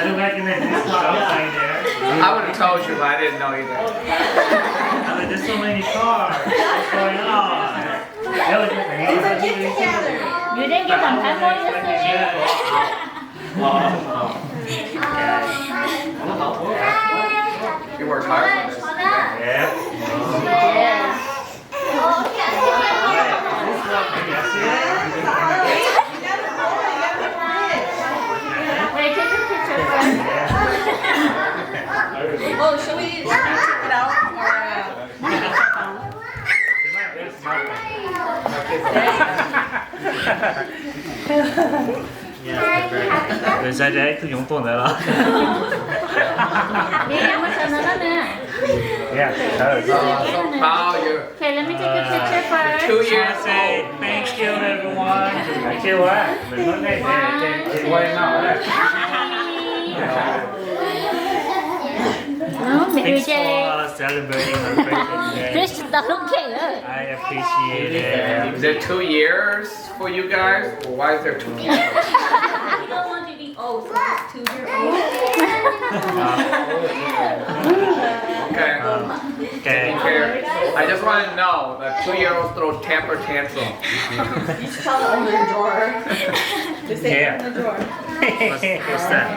don't recognize this one outside there. I would have told you, but I didn't know either. I mean, there's so many cars. What's going on? It's a get together. You didn't get some pepper yesterday? You worked hard for this. Yeah. Wait, take a picture first. Oh, should we check it out 왜 자리에 그 용돈 내라. Yeah, Wow, you. Okay, let me take a picture first. 2 years say old. thank you everyone. Thank you. Thanks for celebrating my birthday. Chris don't care. I appreciate it. Is it 2 years for you guys? Or why is there 2 years? You don't want to be old, so it's 2-year-old. Okay. Okay. I just want to know that 2-year-olds throw temper tantrum. You should tell them in the drawer. Just say Yeah. in the drawer. What's that?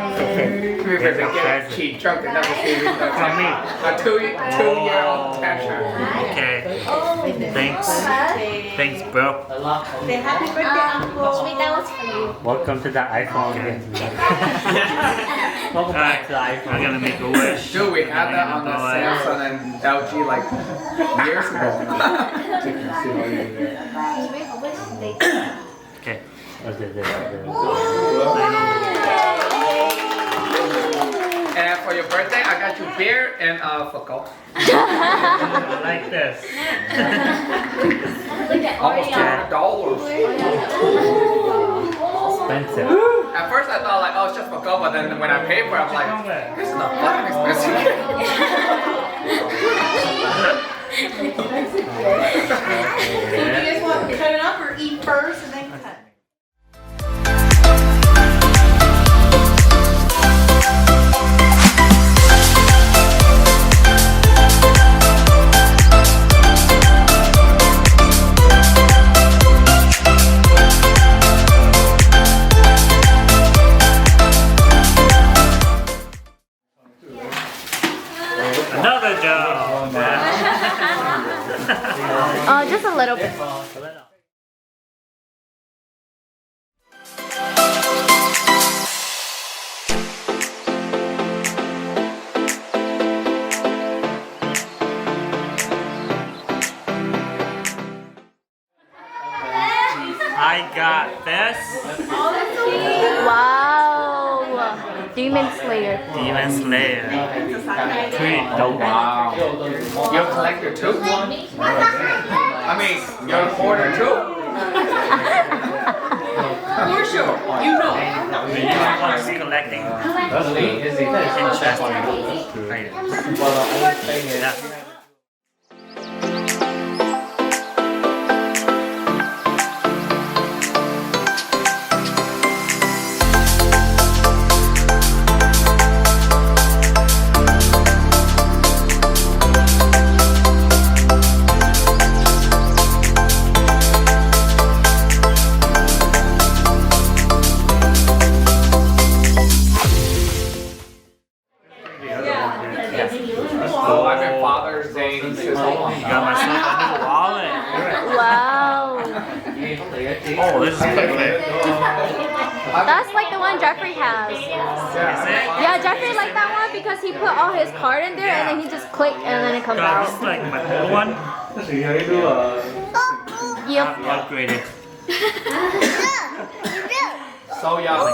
Because they get cheap drunk and never see me. From me. A 2-year-old tantrum. Okay. Thanks. Thanks, bro. Say happy birthday, Uncle. Sweet, that was for you. Welcome to the iPhone again. Welcome back to the I'm iPhone. gonna make a wish. Dude, we had that on the Samsung and LG like years ago. Okay. And for your birthday, I got you beer and football. I like this. Look at Almost Oreo. $200. Expensive. At first I thought like, oh, it's just football, but then when I paid for it, I'm like, this is not fucking expensive. So do you guys want to cut it up or eat first and then cut? Another job. Just a little bit. I got this. Wow. Demon Slayer. Demon Slayer. Pretty dope. Wow. You're a collector too? I mean, you're a hoarder too? For sure, you know. I was collecting interesting items. Yeah. Oh, I've been Father's Day since Got myself a new wallet. Wow. Oh, this is perfect. That's like the one Jeffrey has. Is it? Yeah, Jeffrey liked that one because he put all his card in there and then he just clicked and then it comes God, this is out. like my old one. Yep. Upgraded. So yummy.